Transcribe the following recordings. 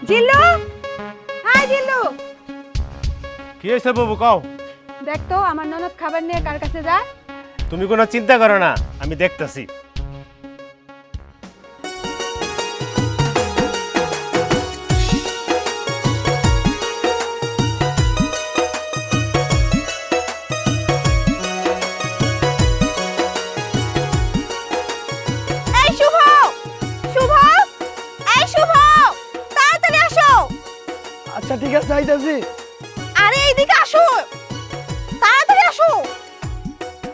জিল্লু, high জিল্লু। কি হয়েছে বাবু কও? দেখ তো আমার ননদ খাবার নিয়ে কার কাছে যায়। তুমি কোনো চিন্তা করো না, আমি দেখতেছি। এই শুভ, শুভ, এই শুভ, তাড়াতাড়ি আসো। আচ্ছা ঠিক আছে, আইতাছি। আরে এইদিকে আসো, তাড়াতাড়ি আসো।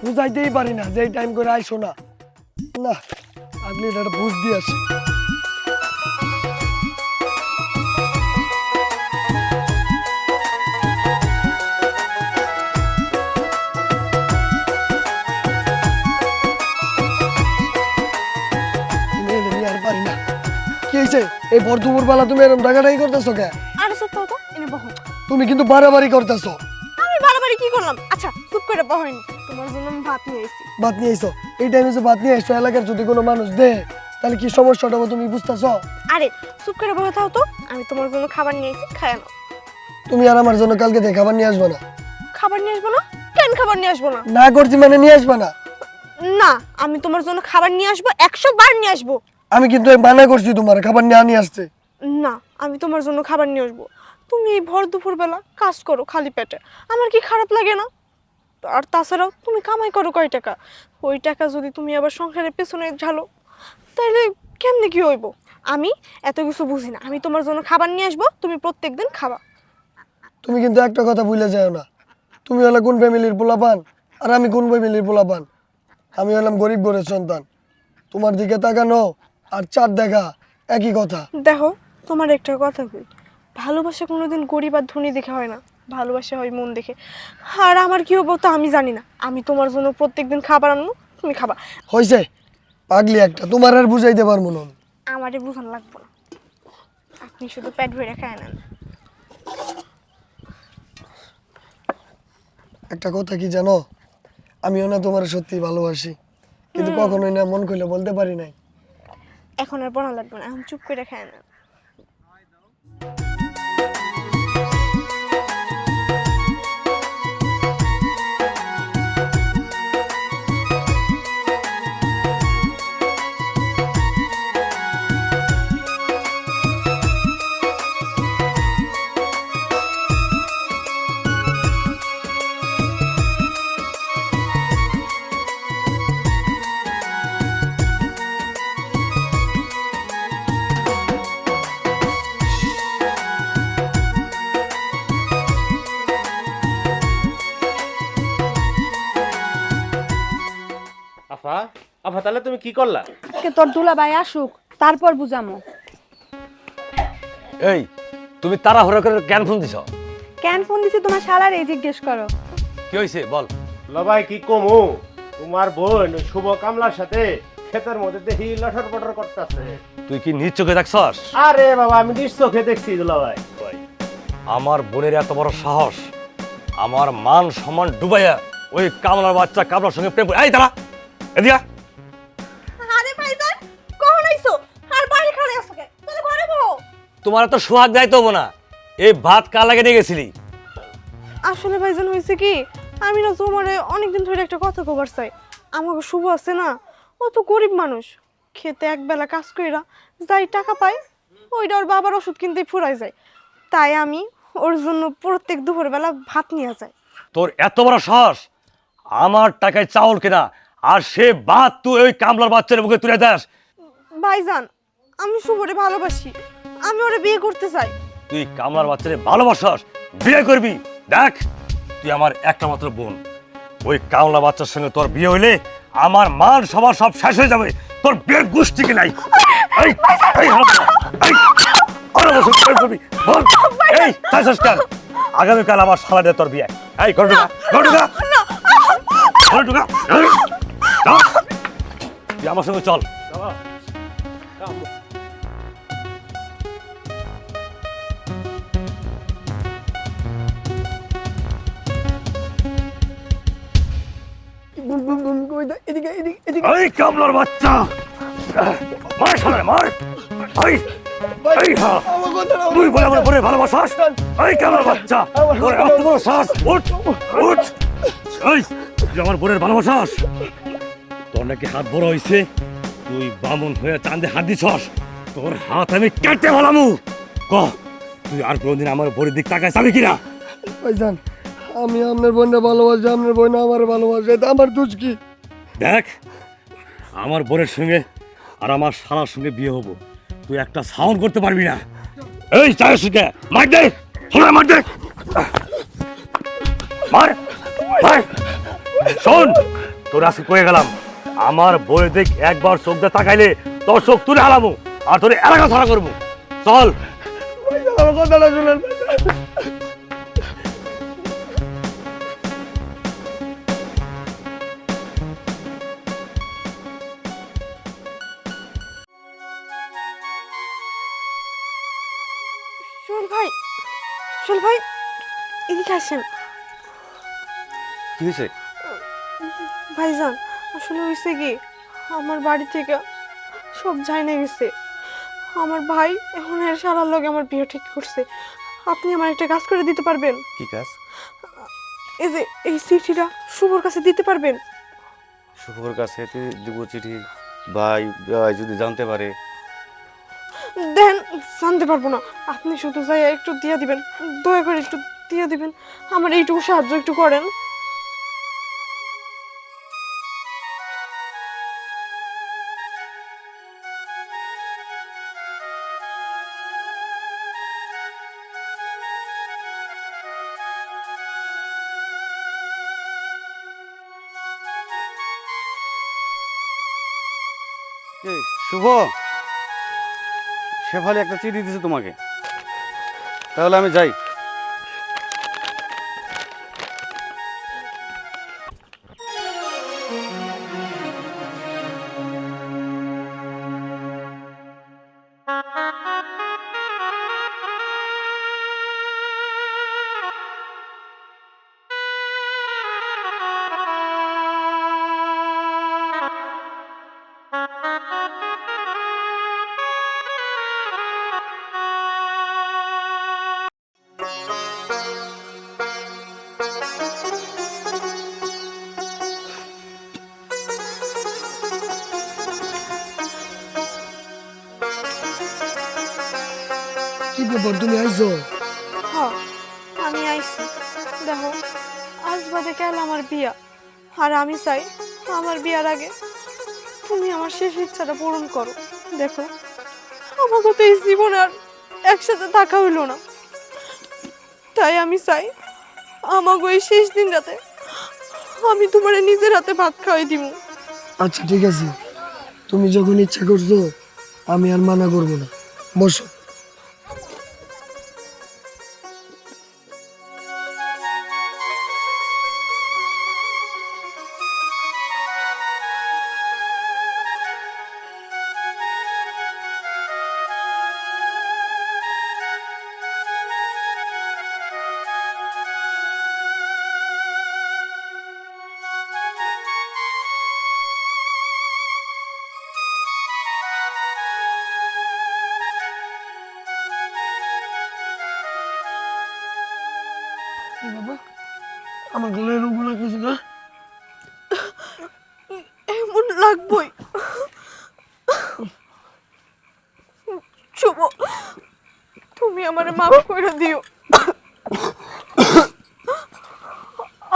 বুঝাইতেই পারি না যে টাইম করে আইসো না। না, আপনি এটা বুঝ দিয়ে আসি। আর পারি না। কি হয়েছে? এই ভর দুপুর বেলা তুমি এরকম ডাকাডাকি করতেছো কে? আরে চুপ তো, এনে বহো। তুমি কিন্তু বাড়াবাড়ি করতেছো। আমি বাড়াবাড়ি কি করলাম? আচ্ছা চুপ করে বহইনি, তোমার জন্য আমি ভাত নিয়ে এসেছি। ভাত নিয়ে আইসো। এই টাইমে যে ভাত নিয়ে আইসো, এলাকার যদি কোনো মানুষ দে তাহলে কি সমস্যাটা হবে তুমি বুঝতেছো? আরে চুপ করে বসে থাও তো, আমি তোমার জন্য খাবার নিয়ে এসেছি, খায় নাও। তুমি আর আমার জন্য কালকে থেকে খাবার নিয়ে আসবে না। খাবার নিয়ে আসবো না? কেন খাবার নিয়ে আসবো না? না করছি মানে নিয়ে আসবে না। না, আমি তোমার জন্য খাবার নিয়ে আসবো, 100 বার নিয়ে আসবো। আমি কিন্তু মানা করছি তোমার খাবার নিয়ে আসছে। না, আমি তোমার জন্য খাবার নিয়ে আসবো। তুমি এই ভর দুপুর বেলা কাজ করো খালি পেটে, আমার কি খারাপ লাগে না? আর তাছাড়াও তুমি কামাই করো কয় টাকা? ওই টাকা যদি তুমি আবার সংসারের পেছনে ঝালো তাহলে কেমনে কি হইব? আমি এত কিছু বুঝি না, আমি তোমার জন্য খাবার নিয়ে আসবো, তুমি প্রত্যেকদিন খাবা। তুমি কিন্তু একটা কথা ভুলে যাও না, তুমি হলে কোন ফ্যামিলির পোলাপান আর আমি কোন ফ্যামিলির পোলাপান। আমি হলাম গরিব ঘরের সন্তান। তোমার দিকে তাকানো আর চাঁদ দেখা একই কথা। দেখো, তোমার একটা কথা কই, ভালোবাসা কোনোদিন গরিব আর ধনী দেখে হয় না, ভালোবাসা হয় মন দেখে। আর আমার কি হবো তো আমি জানি না, আমি তোমার জন্য প্রত্যেকদিন খাবার আনবো, তুমি খাবা। হয়েছে পাগলি একটা, তোমার আর বুঝাইতে পারবো না। আমারে বুঝান লাগবো না, আপনি শুধু পেট ভরে খায় নেন। একটা কথা কি জানো, আমিও না তোমার সত্যি ভালোবাসি, কিন্তু কখনোই না মন খুলে বলতে পারি নাই। এখন আর বলা লাগবে না, এখন চুপ করে খায় নেন। আফা, আফা তাহলে তুমি কি করলা? আজকে তোর দুলাভাই আসুক, তারপর বুঝামো। এই তুমি তাড়াহুড়ো করে কেন ফোন দিছ? কেন ফোন দিছি তোমার শালার, এই জিজ্ঞেস করো। কি হয়েছে বল। লবাই কি কমু, তোমার বোন ওই শুভ কামলার সাথে ক্ষেতের মধ্যে দেখি লটর পটর করতেছে। তুই কি নিজ চোখে দেখছস? আরে বাবা, আমি নিজ চোখে দেখছি দুলাভাই। আমার বোনের এত বড় সাহস, আমার মান সম্মান ডুবাইয়া ওই কামলার বাচ্চা কামলার সঙ্গে প্রেম করে। এই দাঁড়া, এদিকে আ। আরে ভাইজান, কখন আইছো? আর বাড়ি খাড়ে আছো কে? তুমি ঘরে বসো। তোমার এত সোহাগ দায়িত্ব হবো না। এই ভাত কার লাগে নিয়ে গেছিলি? আসলে ভাইজান হয়েছে কি, আমি না তোমারে অনেকদিন ধরে একটা কথা কবার চাই। আমাকে শুভ আছে না, ও তো গরিব মানুষ, খেতে একবেলা কাজ কইরা যাই টাকা পায় ওইটা ওর বাবার ওষুধ কিনতেই ফুরাই যায়। তাই আমি ওর জন্য প্রত্যেক দুপুরবেলা ভাত নিয়ে যাই। তোর এত বড় সাহস, আমার টাকায় চাউল কেনা আর সে ভাত তুই ওই কামলার বাচ্চার মুখে তুলে দেস? ভাইজান, আমি শুভরে ভালোবাসি, আমি ওরে বিয়ে করতে চাই। তুই কামলার বাচ্চারে ভালোবাসস, বিয়ে করবি? দেখ, তুই আমার একটা মাত্র বোন, ওই কামলা বাচ্চার সঙ্গে তোর বিয়ে হইলে আমার মান সবার সব শেষ হয়ে যাবে। তোর বিয়ের গোষ্ঠী কি নাই? এই এই এই কেন? আগামীকাল আমার সালাডে তোর বিয়ে। এই ঘরে ঢুকা, তুই আমার সঙ্গে চল। এদিকে এদিকে এদিকে এই কামলার বাচ্চা মার শালারে মার এই ভাই, এই হ্যাঁ আমার কথাটা তুই বলে আমার বোনের ভালোবাসাস এই কামলার বাচ্চা তোর এত বড় শ্বাস উঠ উঠ এই তুই আমার বোনের ভালোবাসাস তোর নাকি হাত বড় হয়েছে তুই বামন হয়ে চাঁদে হাত দিছস তোর হাত আমি কেটে ফেলামু কহ তুই আর কোনদিন আমার বোনের দিক তাকায় যাবি কিনা ভাইজান আমি আপনার বোনটা ভালোবাসি আপনার বোন আমার ভালোবাসে এটা আমার দোষ কি দেখ আমার বোনের সঙ্গে আর আমার শালার সঙ্গে বিয়ে হবো তুই একটা সাউন্ড করতে পারবি না এই চায়ের সঙ্গে মার দে শোনা মার দে মার মার শোন তোর আজকে কয়ে গেলাম আমার বইয়ের দিক একবার চোখ দিয়ে তাকাইলে তোর চোখ তুলে হারাবো আর তোর এলাকা ছাড়া করবো চল আমার কথাটা শুনেন সোহেল ভাই, সোহেল ভাই, এদিকে আসেন। কি হয়েছে ভাইজান আসলে হয়েছে কি, আমার বাড়ি থেকে সব জানা গেছে। আমার ভাই এখন এর শালার লগে আমার বিয়ে ঠিক করছে। আপনি আমার একটা কাজ করে দিতে পারবেন? কি কাজ? এই যে এই চিঠিটা শুভর কাছে দিতে পারবেন? শুভর কাছে দিব চিঠি? ভাই ভাই যদি জানতে পারে? দেন, জানতে পারবো না, আপনি শুধু যাই একটু দিয়ে দিবেন, দয়া করে একটু দিয়ে দিবেন, আমার এইটুকু সাহায্য একটু করেন। এই শুভ, শেফালি একটা চিঠি দিয়েছে তোমাকে, তাহলে আমি যাই। কি ব্যাপার তুমি আইছো? হ, আমি আইছি। দেখো, আজ বাদে কাল আমার বিয়া, আর আমি চাই আমার বিয়ার আগে তুমি আমার শেষ ইচ্ছাটা পূরণ করো। দেখো, আমাকে তো এই জীবনে আর একসাথে থাকা হইল না, তাই আমি চাই আমাকে এই শেষ দিন রাতে আমি তোমার নিজের হাতে ভাত খাওয়াই দিব। আচ্ছা ঠিক আছে, তুমি যখন ইচ্ছা করছো আমি আর মানা করবো না, বসো। বাবা, আমার গলায় এরকম লাগতেছে না? এমন লাগবই। শুভ, তুমি আমারে মাফ করে দিও।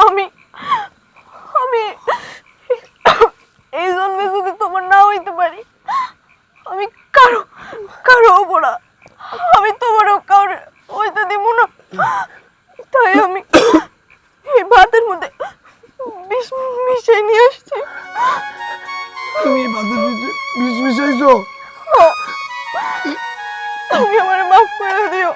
আমি আমি এই জন্মে যদি তোমার না হইতে পারি, আমি কারো কারো হবো না, আমি তোমারও কারো হইতে দিব না। তাই আমি এই ভাতের মধ্যে বিষ মিশিয়ে নিয়ে আসছি। তুমি এই ভাতের ভিতরে বিষ মিশাইছো? তুমি আমার মাফ করে দিও।